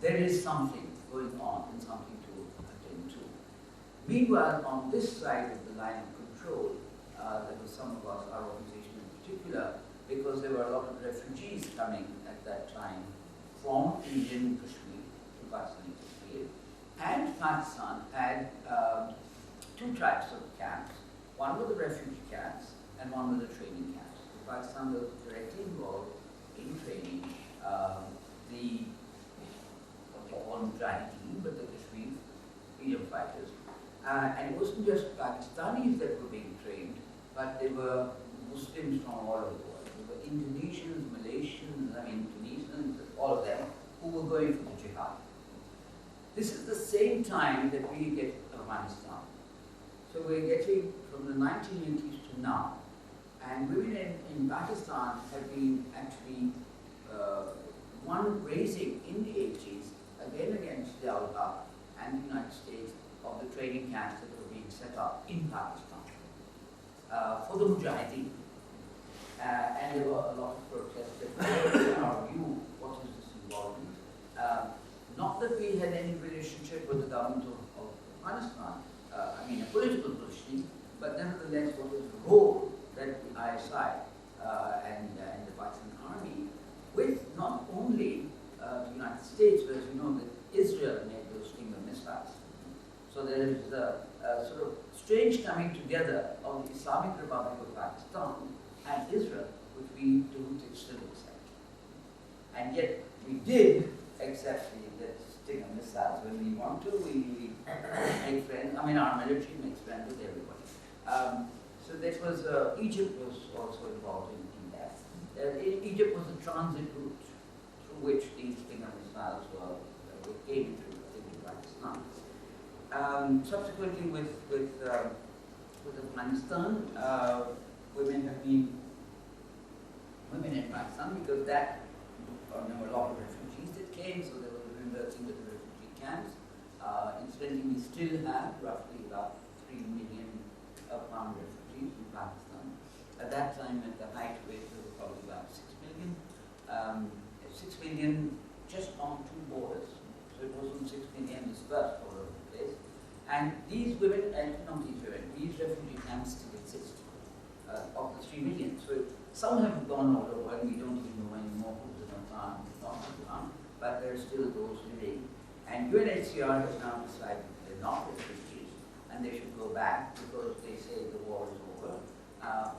there is something going on and something to attend to. Meanwhile, on this side of the line of control, there were some of us, our organization in particular, because there were a lot of refugees coming at that time from Indian Kashmir to Pakistani Kashmir. And Pakistan had two types of camps. One were the refugee camps and one were the training camps. So Pakistan was directly involved in training the Mujahideen, but the Kashmir freedom fighters. And it wasn't just Pakistanis that were being trained, but they were Muslims from all over the world. There were Indonesians, Malaysians, Tunisians, all of them, who were going for the jihad. This is the same time that we get Afghanistan. So we're getting from the 1980s to now. And women in Pakistan have been actually raising in the 80s, again against the Al-Qaeda and the United States, of the training camps that were being set up in Pakistan for the Mujahideen. And there were a lot of protests that in our view, what is this involvement? Not that we had any relationship with the government of Afghanistan, a political positioning, but nevertheless, what was the role that the ISI and the Pakistan Army, with not only the United States, but as you know, that Israel made those Stinger missiles. So there is a sort of strange coming together of the Islamic Republic of Pakistan and Israel, which we don't still accept. And yet we did accept the Stinger missiles. When we want to, we make friends. Our military makes friends with everybody. So that was, Egypt was also involved in that. Egypt was a transit route through which these Stinger missiles came into Pakistan. Subsequently, with Afghanistan, women in Pakistan, because there were a lot of refugees that came, so there were women working with the refugee camps. Incidentally, we still have roughly about 3 million Afghan refugees in Pakistan. At that time, at the height of it, there were probably about 6 million. 6 million just on 2 borders. So it wasn't 6 million dispersed all over the place. And these women, these refugee camps still exist, of the 3 million. So some have gone all over, and we don't even know anymore who's in Afghan, not Afghan, but there are still those living. And UNHCR has now decided they're not refugees, and they should go back because they say the war is over.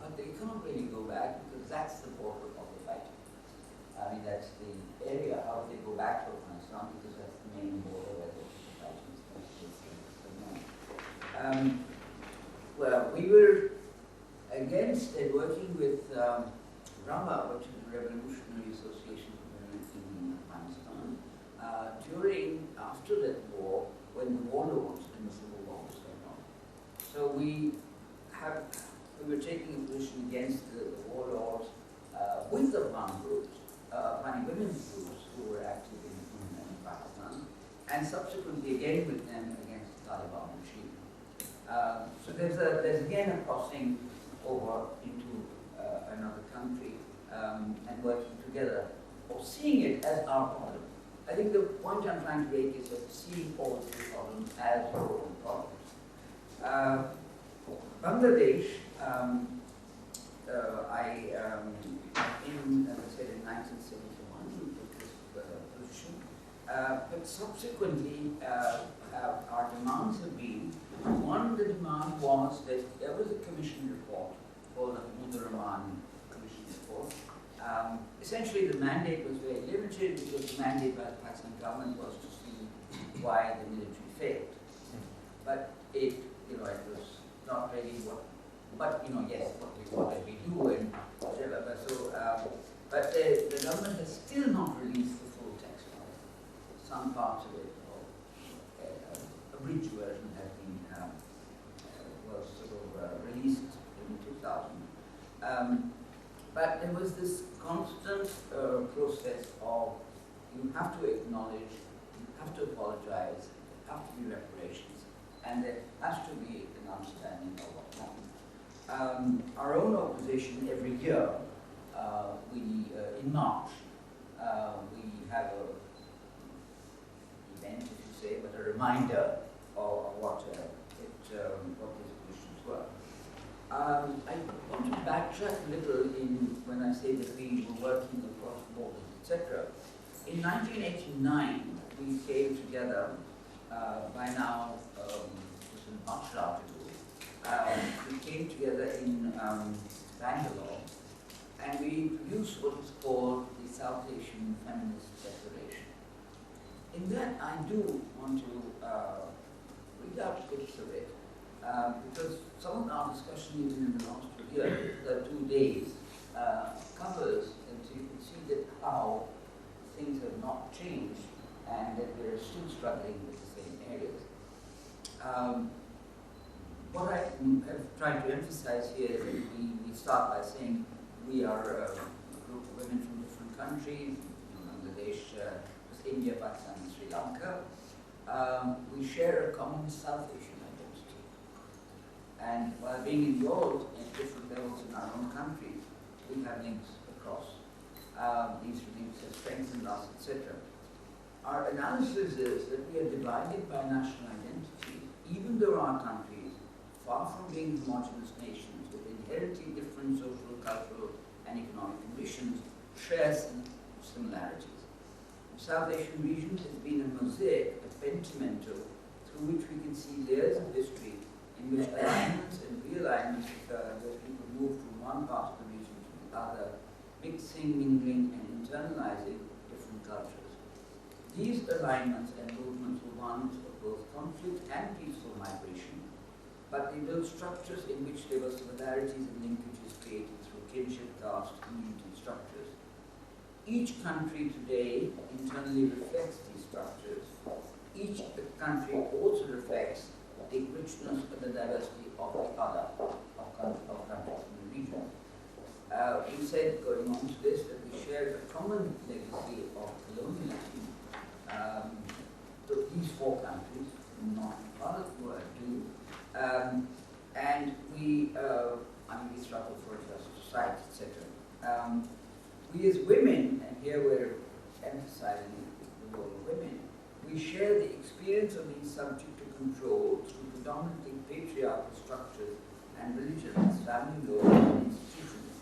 But they can't really go back because that's the border of the fight. That's the area. How do they go back to Afghanistan? Because that's the main border where the fighting is going on. Well, we were against and working with RAMA, which is the Revolutionary Association of Women in Afghanistan, after that war, when the warlords and the civil war was going on. So we were taking a position against the warlords with the Afghan groups, Afghani women's groups who were active in Pakistan, and subsequently again with them against the Taliban regime. So there's again a crossing over into another country and working together, or seeing it as our problem. I think the point I'm trying to make is that seeing all three problems as our own problems. Bangladesh, as I said, in 1971, we took this position, but subsequently our demands have been, one, the demand was that there was a commission report called the Mahmoud Rahman Commission Report. Essentially, the mandate was very limited because the mandate by the Pakistan government was to see why the military failed. But it was not really yes, what did we do and whatever. But the government has still not released the full text of it. Some parts of it, or a bridge version, has been was sort of released in 2000. But there was this constant process of you have to acknowledge, you have to apologize, there have to be reparations, and there has to be an understanding of what happened. Our own opposition every year, in March, we have reminder of what these positions were. I want to backtrack a little when I say that we were working across borders, etc. In 1989, we came together, by now it was a much larger group. We came together in Bangalore, and we produced what is called the South Asian Feminist Declaration. In that, I do want to read out bits of it, because some of our discussion even in the last 2 years, the 2 days, covers, and so you can see that how things have not changed and that we're still struggling with the same areas. What I have tried to emphasize here is that we start by saying we are a group of women from different countries, Bangladesh, India, Pakistan, and Sri Lanka. We share a common South Asian identity. And while being involved at different levels in our own countries, we have links across. These links have strengthened us, etc. Our analysis is that we are divided by national identity, even though our countries, far from being homogeneous nations with inherently different social, cultural, and economic conditions, share some similarities. The South Asian region has been a mosaic, a pentimento, through which we can see layers of history in which alignments and realignments occur, where people move from one part of the region to the other, mixing, mingling, and internalizing different cultures. These alignments and movements were ones of both conflict and peaceful migration, but they built structures in which there were similarities and linkages created through kinship, caste, community structures. Each country today internally reflects these structures. Each country also reflects the richness and the diversity of the other, of countries in the region. We said, going on to this, that we share a common legacy of colonialism. These 4 countries, not others, were two. And we struggle for a just society, etc. We as women, and here we're emphasizing the role of women, we share the experience of being subject to control through predominantly patriarchal structures and religions, family law, and institutions.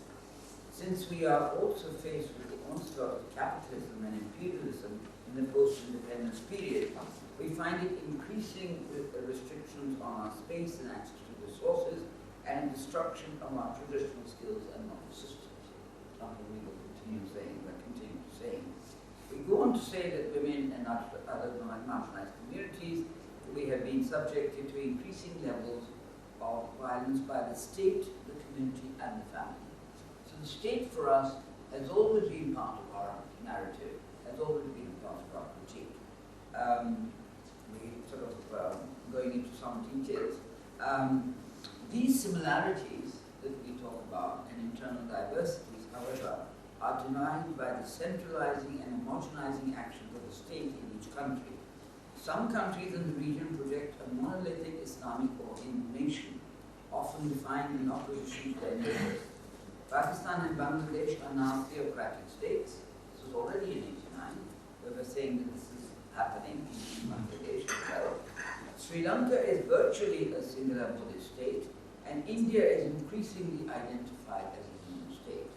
Since we are also faced with the onslaught of capitalism and imperialism in the post-independence period, we find it increasing with the restrictions on our space and access to resources and destruction of our traditional skills and knowledge systems. Something we will continue to say. We go on to say that women and other marginalized communities, we have been subjected to increasing levels of violence by the state, the community, and the family. So the state for us has always been part of our narrative, has always been part of our critique. We sort of going into some details. These similarities that we talk about and internal diversities, however, are denied by the centralizing and homogenizing actions of the state in each country. Some countries in the region project a monolithic Islamic or Hindu nation, often defined in opposition to their neighbors. Pakistan and Bangladesh are now theocratic states. This was already in 1989. We were saying that this is happening in Bangladesh as well. Sri Lanka is virtually a singular Buddhist state, and India is increasingly identified as a Hindu state.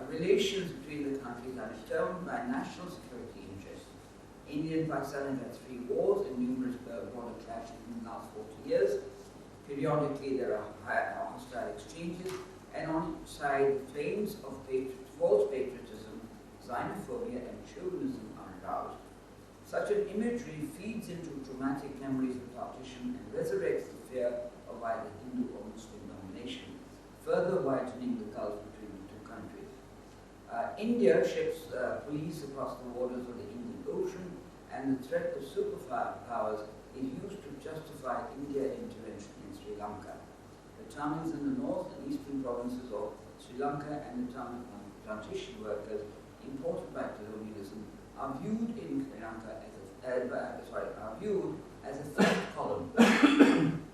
Relations between the countries are determined by national security interests. India and Pakistan have had 3 wars and numerous border clashes in the last 40 years. Periodically, there are hostile exchanges, and on each side, claims of false patriotism, xenophobia, and chauvinism are aroused. Such an imagery feeds into traumatic memories of partition and resurrects the fear of either Hindu or Muslim domination, further widening the gulf between the 2 countries. India ships police across the waters of the Indian Ocean, and the threat of superpowers is used to justify India's intervention in Sri Lanka. The Tamils in the north and eastern provinces of Sri Lanka and the Tamil plantation workers imported by colonialism are viewed in Sri Lanka as a third column.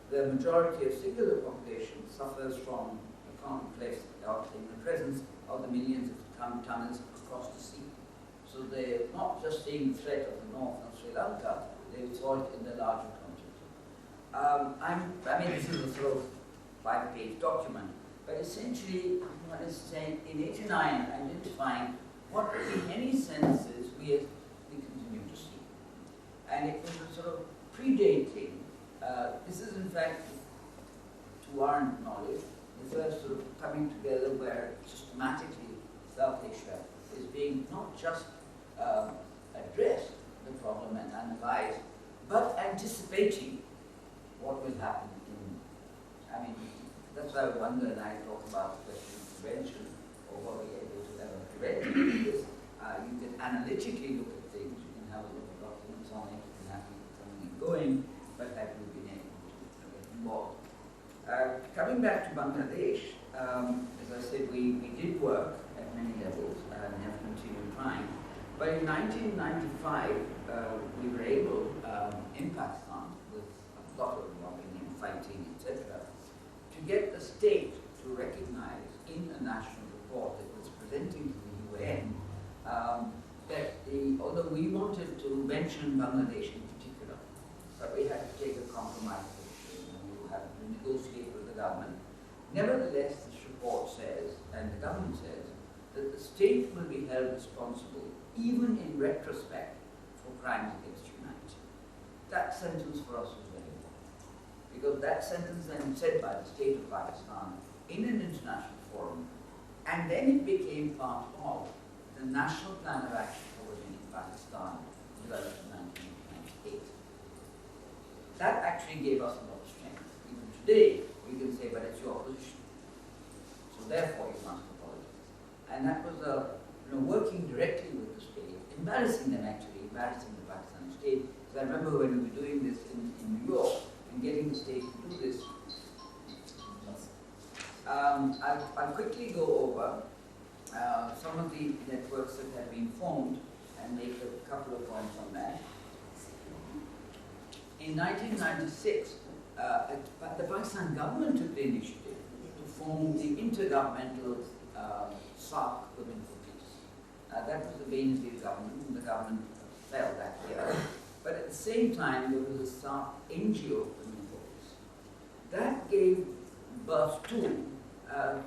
The majority of singular population suffers from a conflict in the presence of the millions of Tamils across the sea. So they're not just seeing the threat of the north of Sri Lanka, they saw it in the larger context. I mean, this is a sort of 5-page document, but essentially what is saying in 89, identifying what in many senses we continue to see. And it was a sort of predating, this is in fact, to our knowledge, the first sort of coming together where systematically South Asia is being not just addressed the problem and analyzed, but anticipating what will happen in, I mean, that's why I wonder, and I talk about the question of prevention, or what we are able to ever prevent, because you can analytically look at things, you can have a look at documents on it, you can have people coming and going, but have you been able to get involved? Coming back to Bangladesh, as I said, we did work at many levels and have continued trying. But in 1995, we were able, in Pakistan, with a lot of lobbying and fighting, etc., to get the state to recognize in a national report that was presenting to the UN that although we wanted to mention Bangladesh in particular, but we had to take a compromise position and we had to negotiate with the government. Nevertheless, this report says, and the government says, that the state will be held responsible, even in retrospect, for crimes against humanity. That sentence for us was very important, because that sentence then said by the state of Pakistan in an international forum, and then it became part of the National Plan of Action for Women in Pakistan, developed in 1998. That actually gave us a lot of strength. Even today, we can say, but it's your position, so therefore you must apologize. And that was working directly with the state, embarrassing them actually, embarrassing the Pakistani state. Because I remember when we were doing this in New York and getting the state to do this. I'll quickly go over some of the networks that have been formed and make a couple of points on that. In 1996, the Pakistan government took the initiative to form the Intergovernmental GPACC Women for Peace. That was the Benazir government, and the government fell that year. But at the same time, there was a GPACC NGO Women for Peace. That gave birth to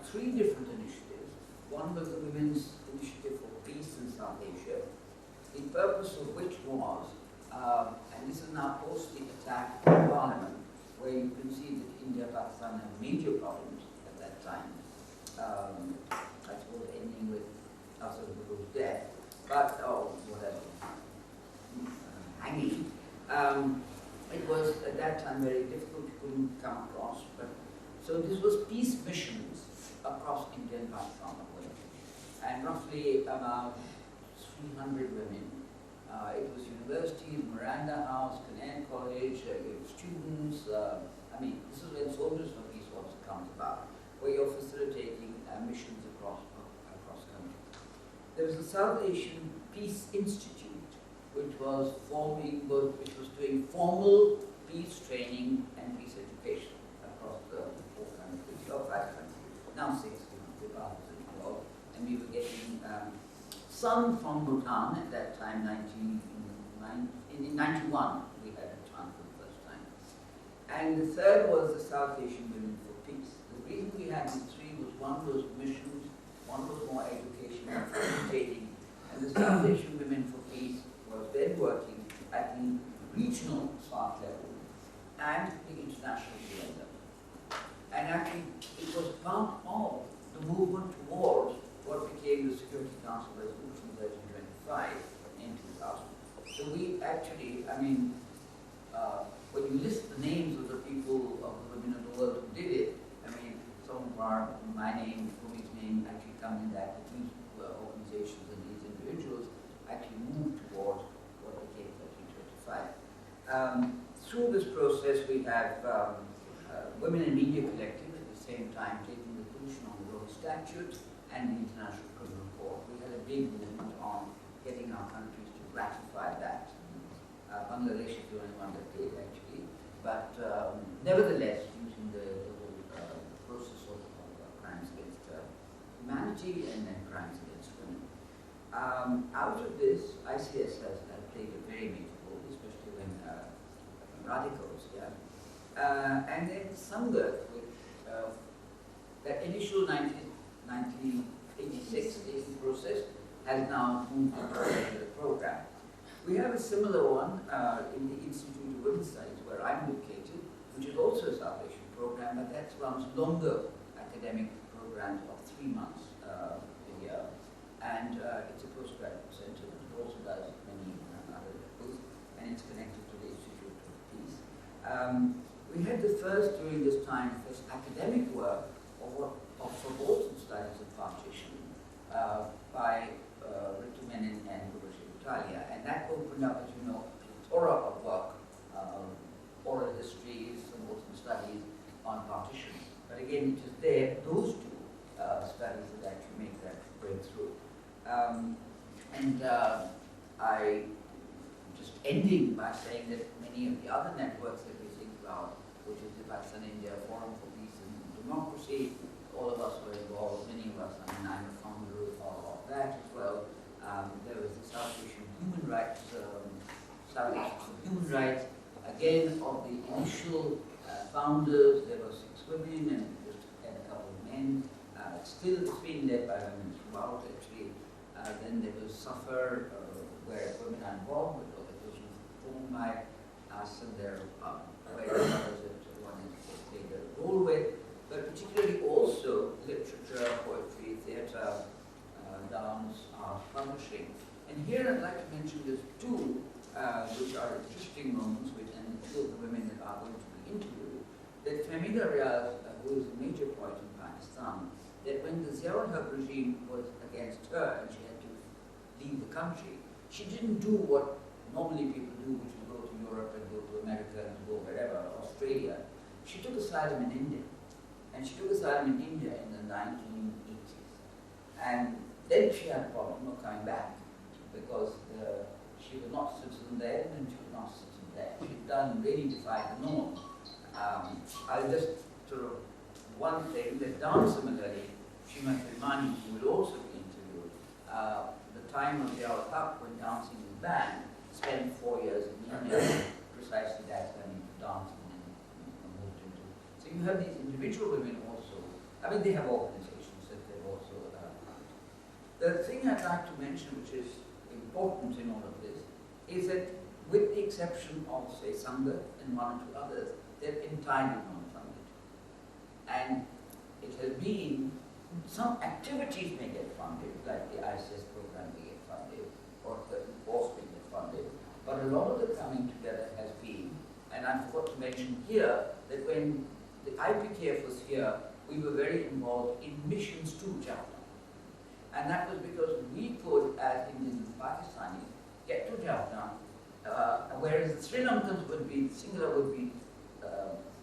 3 different initiatives. One was the Women's Initiative for Peace in South Asia, the purpose of which was, and this is now post the attack on Parliament, where you can see that India and Pakistan had major problems at that time. I suppose ending with Assad's death, but whatever, hanging. It was at that time very difficult, you couldn't come across. But so this was peace missions across India and Pakistan, and roughly about 300 women. It was universities, Miranda House, Canaan College, students. I mean, this is when Soldiers for Peace also comes about, where you're facilitating missions across countries. There was the South Asian Peace Institute, which was doing formal peace training and peace education across the 4 countries, or 5 countries, now 6, with others involved. And we were getting some from Bhutan at that time, in 91, we had Bhutan for the first time. And the third was the South Asian Women for Peace. The reason we had these 3 was one was missions, one was more education and facilitating, and the South Asian Women for Peace was then working at the regional SARC level and the international UN level. And actually, it was part of the movement towards what became the Security Council Resolution 1325 in 2000. So we actually, I mean, when you list the names of the people, of the women of the world who did it, I mean, some of my name, Rumi's name actually come in that, these organizations and these individuals actually moved towards what became 1325. Through this process, we have Women in Media Collective at the same time taking the position on the Rome Statute and the International Criminal Court. We had a big movement on getting our countries to ratify that. Bangladesh is the only one that did actually, but nevertheless, using the whole process of crimes against humanity and then crimes against women. Out of this, ICS has played a very major role, especially when articles, yeah. And then Sangat, which that initial 1986 process has now moved into the program. We have a similar one in the Institute of Women's Studies, where I'm located, which is also a South Asian program, but that runs longer academic programs of 3 months a year. And it's a postgraduate center, but it also does many other levels, and it's connected to the Institute of Peace. We had the first, during this time, first academic work of subaltern studies of partition by Rittumenon and Italia, and that opened up, as you know, a plethora of work, oral histories, subaltern studies on partition. But again, it is there, those two studies that actually make that breakthrough. I just ending by saying that many of the other networks that we think about, which is the Pakistan India Forum for Peace and Democracy, all of us were involved, many of us, I mean, I'm a founder of that as well. There was the South Asian Human Rights, South Asian Human Rights, again, of the initial founders. There were 6 women and just a couple of men. Still, it's been led by women throughout, actually. Then there was Suffer, where women are involved, but it was formed by us, and there are various others that one has played a role with, but particularly also literature, poetry, theatre, dance, art, publishing. And here I'd like to mention there's 2 which are interesting moments, and 2 of the women that are going to be interviewed. That Femida Riaz, who is a major poet in Pakistan, that when the Ziaul Haq regime was against her and she had to leave the country, she didn't do what normally people do, which is go to Europe and go to America and go wherever, Australia. She took asylum in India. And she took asylum in India in the 1980s. And then she had a problem of coming back because she was not citizen there and she was not citizen there. She'd done really defied the norm. I'll just sort of one thing that done similarly, Shima Firmani, who will also be interviewed, the time of Ziaul Haq when dancing was banned, spent 4 years in India, precisely that when dancing and moved into. So you have these individual women also, I mean they have organizations that they've also The thing I'd like to mention, which is important in all of this, is that with the exception of, say, Sangat and 1 or 2 others, they're entirely non-funded. And it has been, some activities may get funded, like the ISS program may get funded, or certain course may get funded, but a lot of the coming together has been, and I forgot to mention here, that when the IPKF was here, we were very involved in missions to Jaffna. And that was because we could, as Indian Pakistanis, get to Jaffna, whereas the Sri Lankans would be, singular would be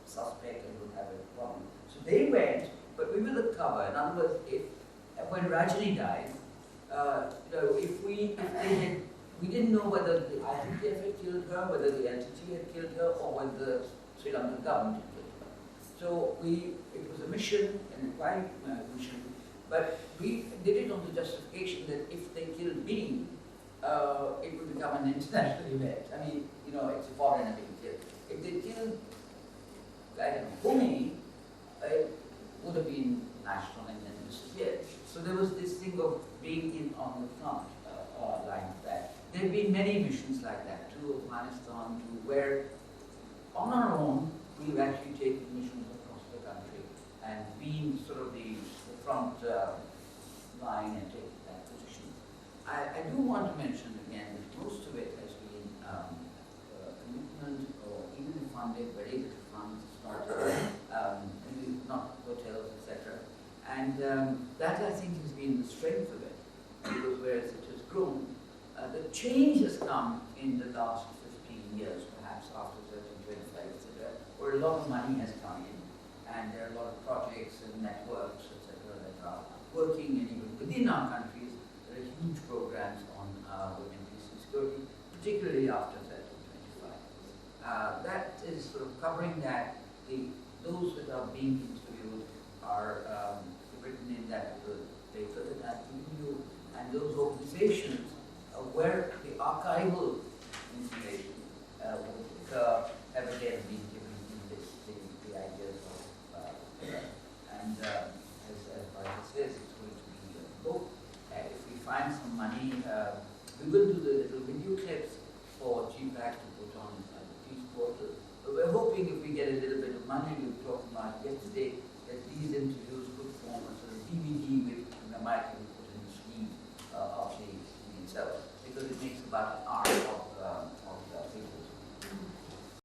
suspect and would have a problem. So they went, but we were the cover. In other words, when Rajani died, we didn't know whether the IPKF had killed her, whether the LTT had killed her, or whether the Sri Lankan government had killed her. So it was a mission, an inquiry mission, but we did it on the justification that if they killed me, it would become an international event. I mean, it's a foreigner being killed. If they killed, Bhumi, it would have been national and then disappeared. So there was this thing of being in on the front line of that. There have been many missions like that, to Afghanistan, to where, on our own, we've actually taken missions across the country and been sort of the front line and taking that position. I do want to mention again that most of it has been commitment or even funded, very little funds, not hotels, etc. And that I think has been the strength of it, because whereas it has grown, the change has come in the last 15 years, perhaps after 13, 25, etc., where a lot of money has come in, and there are a lot of projects and networks, etc., that are working, and even within our countries, there are huge programs on women, peace and security, particularly after 1325. That is sort of covering that. Those that are being interviewed are written in that paper that I've given you, and those organizations where the archival information would occur, have again hoping if we get a little bit of money, we were talking about yesterday, that these interviews could form a sort of DVD which might be put in the sleeve of the itself, because it makes about